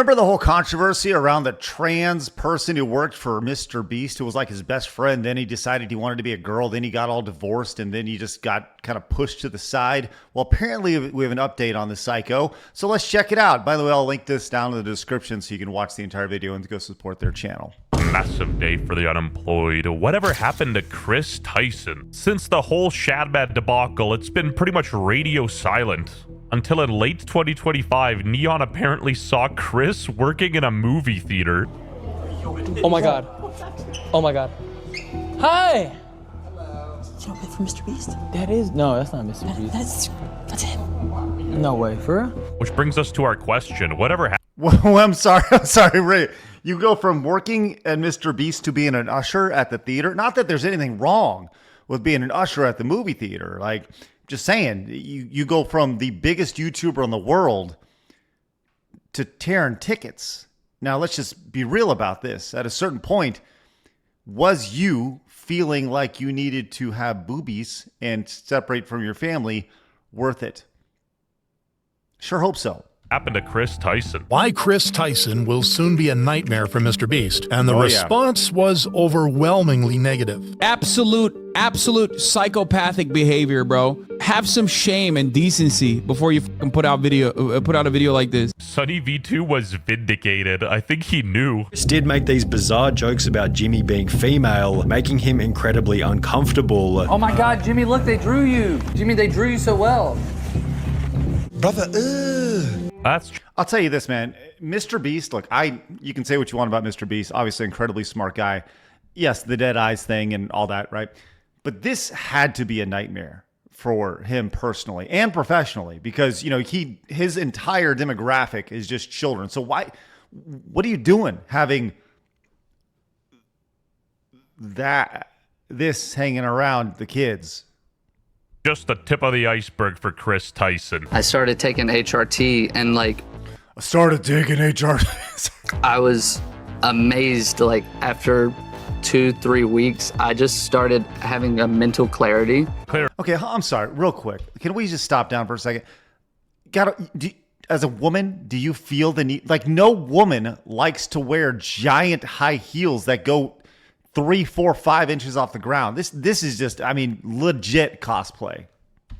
Remember the whole controversy around the trans person who worked for MrBeast, who was like his best friend? Then he decided he wanted to be a girl. Then he got all divorced, and then he just got kind of pushed to the side. Well, apparently we have an update on the psycho, so let's check it out. By the way, I'll link this down in the description so you can watch the entire video and go support their channel. Massive day for the unemployed. Whatever happened to Chris Tyson? Since the whole Shadbad debacle, it's been pretty much radio silent. Until in late 2025, Neon apparently saw Chris working in a movie theater. Oh my god. Oh my god. Hi! Hello. You don't play for MrBeast? That is... No, that's not MrBeast. That's him. No way, for real? Which brings us to our question. Whatever happened? Well, I'm sorry, Ray. You go from working at MrBeast to being an usher at the theater. Not that there's anything wrong with being an usher at the movie theater. Like, just saying, you go from the biggest YouTuber in the world to tearing tickets. Now, let's just be real about this. At a certain point, was you feeling like you needed to have boobies and separate from your family worth it? Sure hope so. Happened to Chris Tyson? Why Chris Tyson will soon be a nightmare for MrBeast, and the response was overwhelmingly negative. Absolute psychopathic behavior, bro. Have some shame and decency before you put out a video like this. Sunny V2 was vindicated. I think he knew. Chris did make these bizarre jokes about Jimmy being female, making him incredibly uncomfortable. Oh my god, Jimmy, look, they drew you. Jimmy, they drew you so well. Brother, I'll tell you this, man. MrBeast, look, you can say what you want about MrBeast. Obviously, incredibly smart guy. Yes, the dead eyes thing and all that, right? But this had to be a nightmare for him personally and professionally because, you know, his entire demographic is just children. So what are you doing having this hanging around the kids? Just the tip of the iceberg for Chris Tyson. I started taking HRT and I was amazed. Like after 2-3 weeks, I just started having a mental clarity. Okay, I'm sorry, real quick. Can we just stop down for a second? As a woman, do you feel the need? Like, no woman likes to wear giant high heels that go 3, 4, 5 inches off the ground. This is just, I mean, legit cosplay.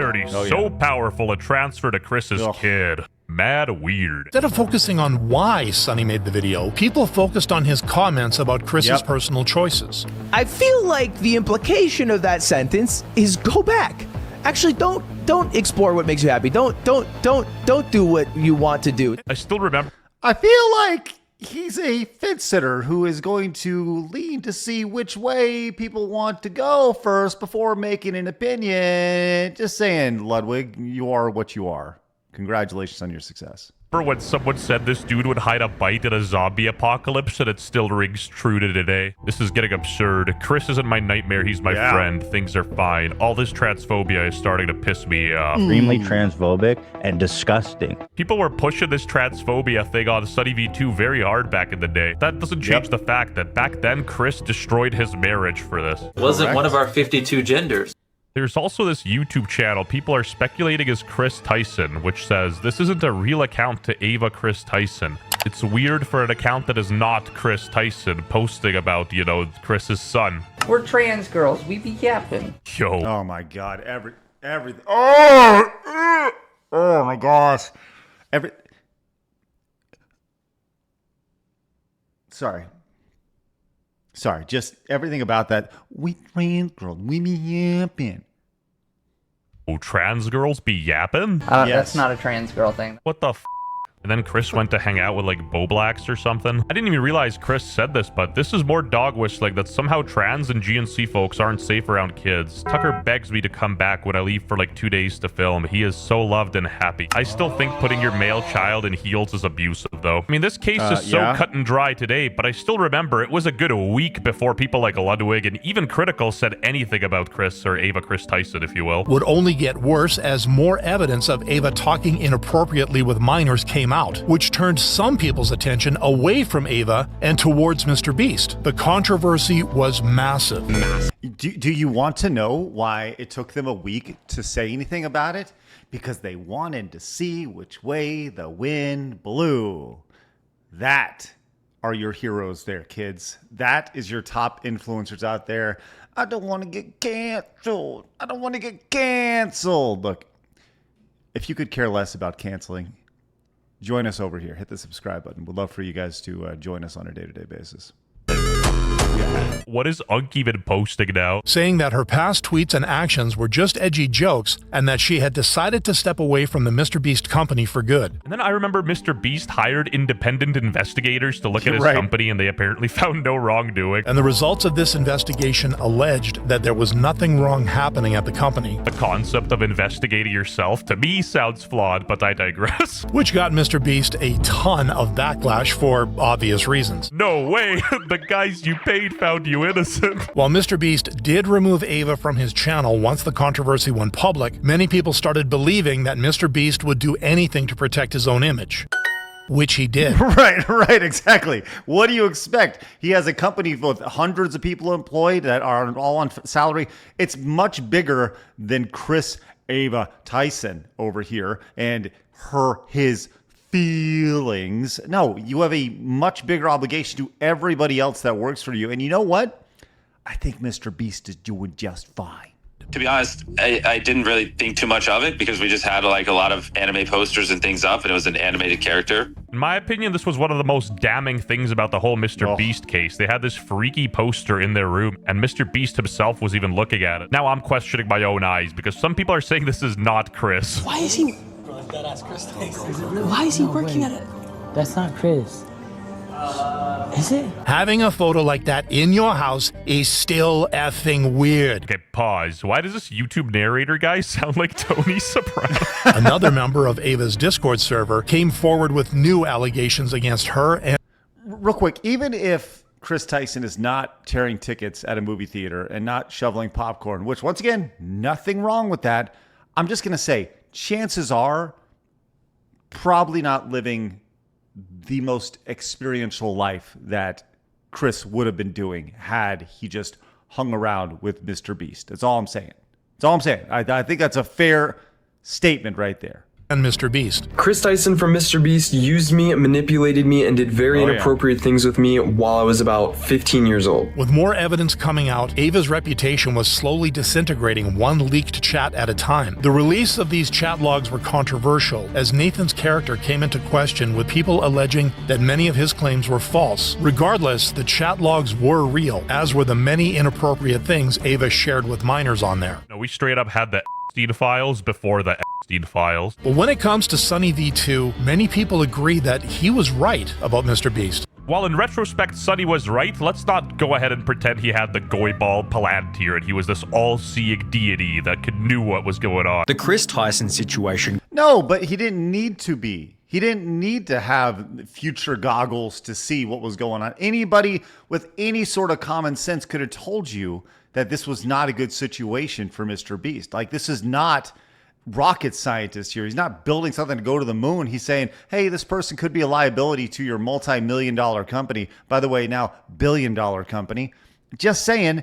So powerful, a transfer to Chris's kid. Mad weird. Instead of focusing on why Sonny made the video, people focused on his comments about Chris's personal choices. I feel like the implication of that sentence is go back. Actually, don't explore what makes you happy. Don't do what you want to do. I still remember. I feel like he's a fence sitter who is going to lean to see which way people want to go first before making an opinion. Just saying, Ludwig, you are what you are. Congratulations on your success. Remember when someone said this dude would hide a bite in a zombie apocalypse, and it still rings true to today? This is getting absurd. Chris isn't my nightmare, he's my friend. Things are fine. All this transphobia is starting to piss me off. Extremely transphobic and disgusting. People were pushing this transphobia thing on Sunny V2 very hard back in the day. That doesn't change the fact that back then, Chris destroyed his marriage for this. Wasn't one of our 52 genders. There's also this YouTube channel people are speculating is Chris Tyson, which says this isn't a real account to Ava Chris Tyson. It's weird for an account that is not Chris Tyson posting about, you know, Chris's son. We're trans girls. We be yapping. Yo. Oh my God. Everything. Oh my gosh. Sorry, just everything about that. We trans girls, we be yapping. Oh, trans girls be yapping? That's not a trans girl thing. What the f? And then Chris went to hang out with like Bo Blacks or something. I didn't even realize Chris said this, but this is more dog whistling that somehow trans and GNC folks aren't safe around kids. Tucker begs me to come back when I leave for like 2 days to film. He is so loved and happy. I still think putting your male child in heels is abusive though. I mean, this case is so cut and dry today, but I still remember it was a good week before people like Ludwig and even Critical said anything about Chris or Ava Chris Tyson, if you will. Would only get worse as more evidence of Ava talking inappropriately with minors came out, which turned some people's attention away from Ava and towards MrBeast. The controversy was massive. Do you want to know why it took them a week to say anything about it? Because they wanted to see which way the wind blew. That are your heroes there, kids. That is your top influencers out there. I don't want to get canceled. I don't want to get canceled. Look, if you could care less about canceling, join us over here. Hit the subscribe button. We'd love for you guys to join us on a day-to-day basis. What is Unk even posting now? Saying that her past tweets and actions were just edgy jokes and that she had decided to step away from the MrBeast company for good. And then I remember MrBeast hired independent investigators to look at his Right. company, and they apparently found no wrongdoing. And the results of this investigation alleged that there was nothing wrong happening at the company, The concept of investigating yourself to me sounds flawed, but I digress. which got MrBeast a ton of backlash for obvious reasons. No way! The guys you paid found you innocent. While MrBeast did remove Ava from his channel once the controversy went public, many people started believing that MrBeast would do anything to protect his own image. Which he did. Right, exactly. What do you expect? He has a company with hundreds of people employed that are all on salary. It's much bigger than Chris Ava Tyson over here and his feelings. No, you have a much bigger obligation to everybody else that works for you. And you know what? I think MrBeast is doing just fine. To be honest, I didn't really think too much of it because we just had like a lot of anime posters and things up, and it was an animated character. In my opinion, this was one of the most damning things about the whole MrBeast case. They had this freaky poster in their room, and MrBeast himself was even looking at it. Now I'm questioning my own eyes because some people are saying this is not Chris. Why is he? Why is he working at it? That's not Chris. Is it? Having a photo like that in your house is still effing weird. Okay, pause. Why does this YouTube narrator guy sound like Tony Soprano? Another member of Ava's Discord server came forward with new allegations against her and Real quick, even if Chris Tyson is not tearing tickets at a movie theater and not shoveling popcorn, which once again, nothing wrong with that, I'm just going to say, chances are probably not living the most experiential life that Chris would have been doing had he just hung around with MrBeast. That's all I'm saying. That's all I'm saying. I think that's a fair statement right there. MrBeast. Chris Tyson from MrBeast used me, manipulated me, and did very inappropriate things with me while I was about 15 years old. With more evidence coming out, Ava's reputation was slowly disintegrating one leaked chat at a time. The release of these chat logs were controversial, as Nathan's character came into question with people alleging that many of his claims were false. Regardless, the chat logs were real, as were the many inappropriate things Ava shared with minors on there. No, we straight up had the Epstein files before the Epstein files. But when it comes to Sunny V2, many people agree that he was right about MrBeast. While in retrospect, Sonny was right, let's not go ahead and pretend he had the goyball palantir and he was this all-seeing deity that knew what was going on. The Chris Tyson situation. No, but he didn't need to be. He didn't need to have future goggles to see what was going on. Anybody with any sort of common sense could have told you that this was not a good situation for MrBeast. Like, this is not rocket scientist here. He's not building something to go to the moon. He's saying, hey, this person could be a liability to your multi-million-dollar company. By the way, now billion-dollar company. Just saying,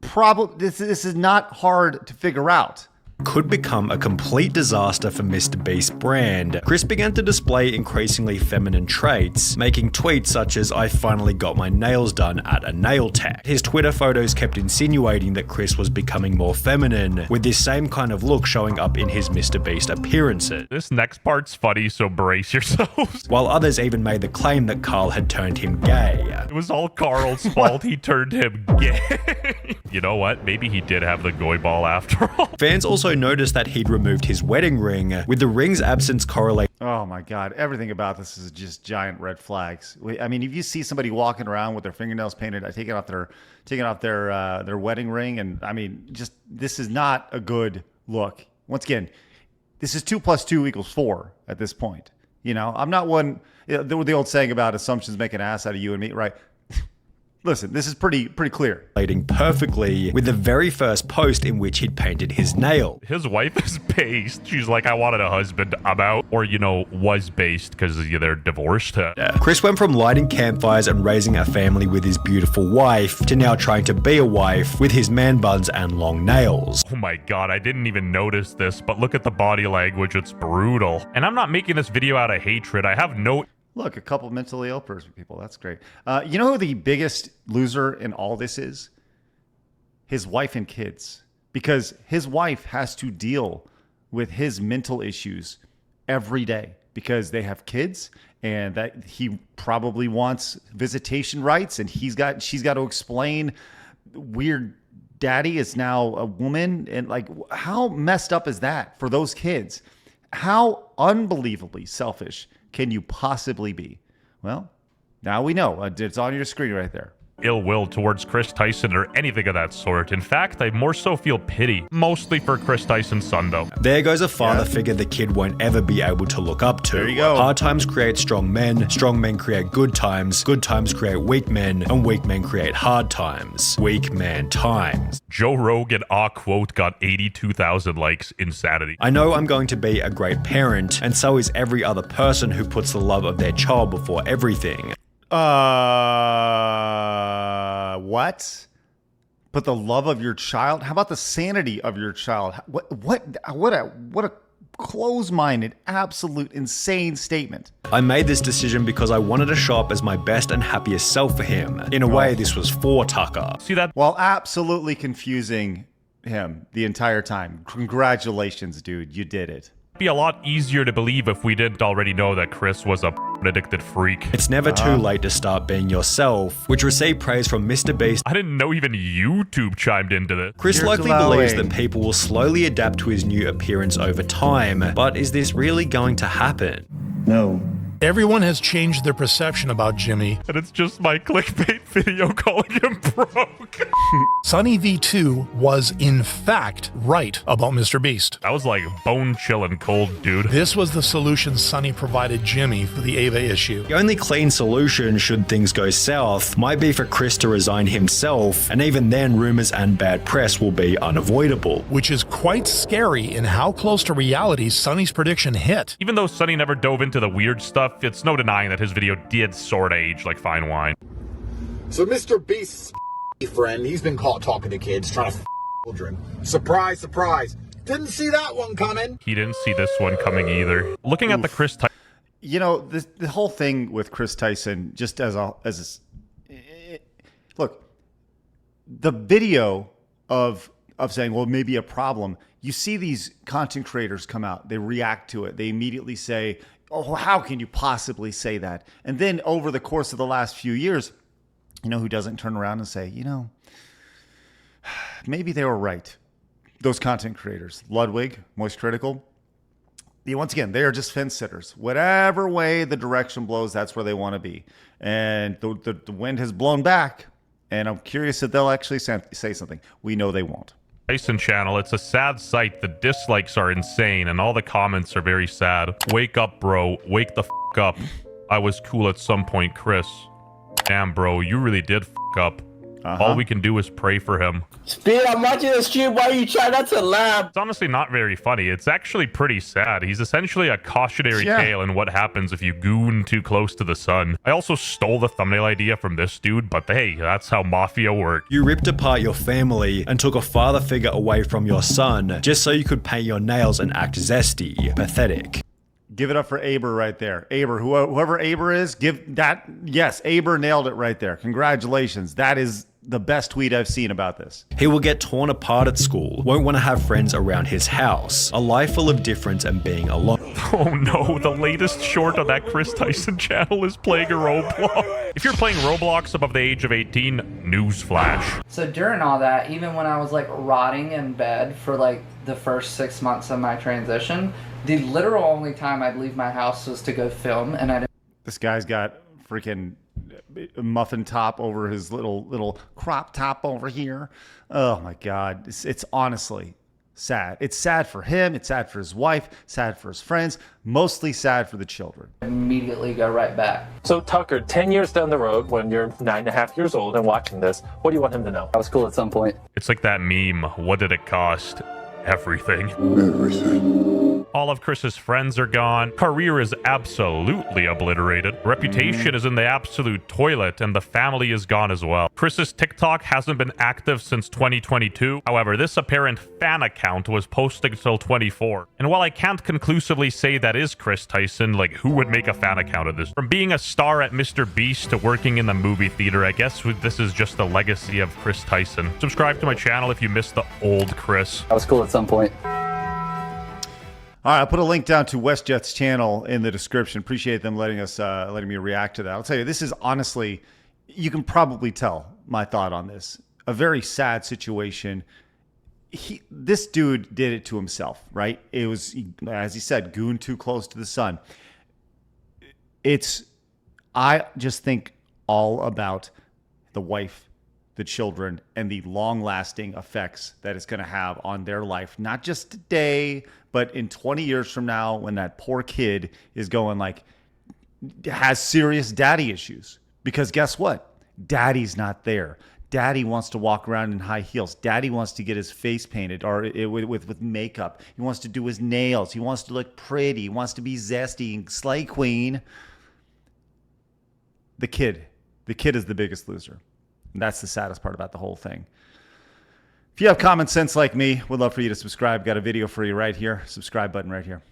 this is not hard to figure out. Could become a complete disaster for MrBeast brand. Chris began to display increasingly feminine traits, making tweets such as, I finally got my nails done at a nail tech. His Twitter photos kept insinuating that Chris was becoming more feminine, with this same kind of look showing up in his MrBeast appearances. This next part's funny, so brace yourselves. While others even made the claim that Carl had turned him gay. It was all Carl's fault. He turned him gay. You know what? Maybe he did have the goy ball after all. Fans also noticed that he'd removed his wedding ring, with the ring's absence correlating. Oh my God. Everything about this is just giant red flags. I mean, if you see somebody walking around with their fingernails painted, taking off their wedding ring, and I mean, just, this is not a good look. Once again, this is 2 + 2 = 4 at this point. You know, I'm not one, the old saying about assumptions make an ass out of you and me, right? Listen, this is pretty clear. Perfectly with the very first post in which he'd painted his nail. His wife is based. She's like, I wanted a husband, I'm out. Or, you know, was based because they're divorced. Chris went from lighting campfires and raising a family with his beautiful wife to now trying to be a wife with his man buns and long nails. Oh my God, I didn't even notice this, but look at the body language. It's brutal. And I'm not making this video out of hatred. I have no Look, a couple mentally ill people. That's great. You know who the biggest loser in all this is? His wife and kids. Because his wife has to deal with his mental issues every day because they have kids and that he probably wants visitation rights and she's got to explain weird daddy is now a woman. And like, how messed up is that for those kids? How unbelievably selfish can you possibly be? Well, now we know. It's on your screen right there. Ill will towards Chris Tyson or anything of that sort. In fact, I more so feel pity, mostly for Chris Tyson's son, though. There goes a father figure the kid won't ever be able to look up to. There you go. Hard times create strong men create good times create weak men, and weak men create hard times. Weak man times. Joe Rogan, quote, got 82,000 likes. Insanity. I know I'm going to be a great parent, and so is every other person who puts the love of their child before everything. What? But the love of your child? How about the sanity of your child? What a close-minded, absolute insane statement. I made this decision because I wanted to show up as my best and happiest self for him. In a way, this was for Tucker. See that? While absolutely confusing him the entire time. Congratulations, dude. You did it. Be a lot easier to believe if we didn't already know that Chris was a addicted freak. It's never too late to start being yourself, which received praise from MrBeast. I didn't know even YouTube chimed into this. Chris likely believes that people will slowly adapt to his new appearance over time, but is this really going to happen? No. Everyone has changed their perception about Jimmy. And it's just my clickbait video calling him broke. Sunny V2 was, in fact, right about MrBeast. That was like bone chilling cold, dude. This was the solution Sunny provided Jimmy for the Ava issue. The only clean solution, should things go south, might be for Chris to resign himself, and even then rumors and bad press will be unavoidable. Which is quite scary in how close to reality Sunny's prediction hit. Even though Sunny never dove into the weird stuff, it's no denying that his video did sort of age like fine wine. So MrBeast's friend, he's been caught talking to kids, trying to children. Surprise, surprise. Didn't see that one coming. He didn't see this one coming either. Looking at the Chris Tyson. You know, the whole thing with Chris Tyson, just look, the video of saying, well, maybe a problem. You see these content creators come out, they react to it. They immediately say, oh, how can you possibly say that? And then over the course of the last few years, you know who doesn't turn around and say, you know, maybe they were right. Those content creators, Ludwig, Moist Critical, once again, they are just fence sitters. Whatever way the direction blows, that's where they want to be. And the wind has blown back, and I'm curious if they'll actually say something. We know they won't. Tyson channel, it's a sad sight. The dislikes are insane and all the comments are very sad. Wake up, bro. Wake the f up. I was cool at some point, Chris. Damn, bro, you really did f up. All we can do is pray for him. Speed, I'm watching the stream. Why are you trying not to laugh? It's honestly not very funny. It's actually pretty sad. He's essentially a cautionary tale in what happens if you goon too close to the sun. I also stole the thumbnail idea from this dude, but hey, that's how mafia work. You ripped apart your family and took a father figure away from your son just so you could paint your nails and act zesty. Pathetic. Give it up for Aber right there. Aber, whoever Aber is, give that. Yes, Aber nailed it right there. Congratulations. That is the best tweet I've seen about this. He will get torn apart at school, won't want to have friends around his house, a life full of difference and being alone. Oh no, the latest short on that Chris Tyson channel is playing a Roblox. If you're playing Roblox above the age of 18, newsflash. So during all that, even when I was like rotting in bed for like the first 6 months of my transition, the literal only time I'd leave my house was to go film, and I didn't. This guy's got freaking muffin top over his little crop top over here. Oh my God. It's honestly sad. It's sad for him. It's sad for his wife, sad for his friends, mostly sad for the children. Immediately go right back. So Tucker, 10 years down the road, when you're 9.5 years old and watching this, what do you want him to know? I was cool at some point. It's like that meme, what did it cost? Everything. Everything. All of Chris's friends are gone. Career is absolutely obliterated. Reputation is in the absolute toilet, and the family is gone as well. Chris's TikTok hasn't been active since 2022. However, this apparent fan account was posted until 24. And while I can't conclusively say that is Chris Tyson, like, who would make a fan account of this? From being a star at MrBeast to working in the movie theater, I guess this is just the legacy of Chris Tyson. Subscribe to my channel if you missed the old Chris. That was cool at some point. All right, I'll put a link down to WestJet's channel in the description. Appreciate them letting me react to that. I'll tell you, this is honestly, you can probably tell my thought on this. A very sad situation. This dude did it to himself, right? It was, as he said, goon too close to the sun. I just think all about the wife, the children, and the long-lasting effects that it's going to have on their life, not just today, but in 20 years from now, when that poor kid is going like, has serious daddy issues. Because guess what? Daddy's not there. Daddy wants to walk around in high heels. Daddy wants to get his face painted or with makeup. He wants to do his nails. He wants to look pretty. He wants to be zesty and slay queen. The kid is the biggest loser. And that's the saddest part about the whole thing. If you have common sense like me, we'd love for you to subscribe. Got a video for you right here. Subscribe button right here.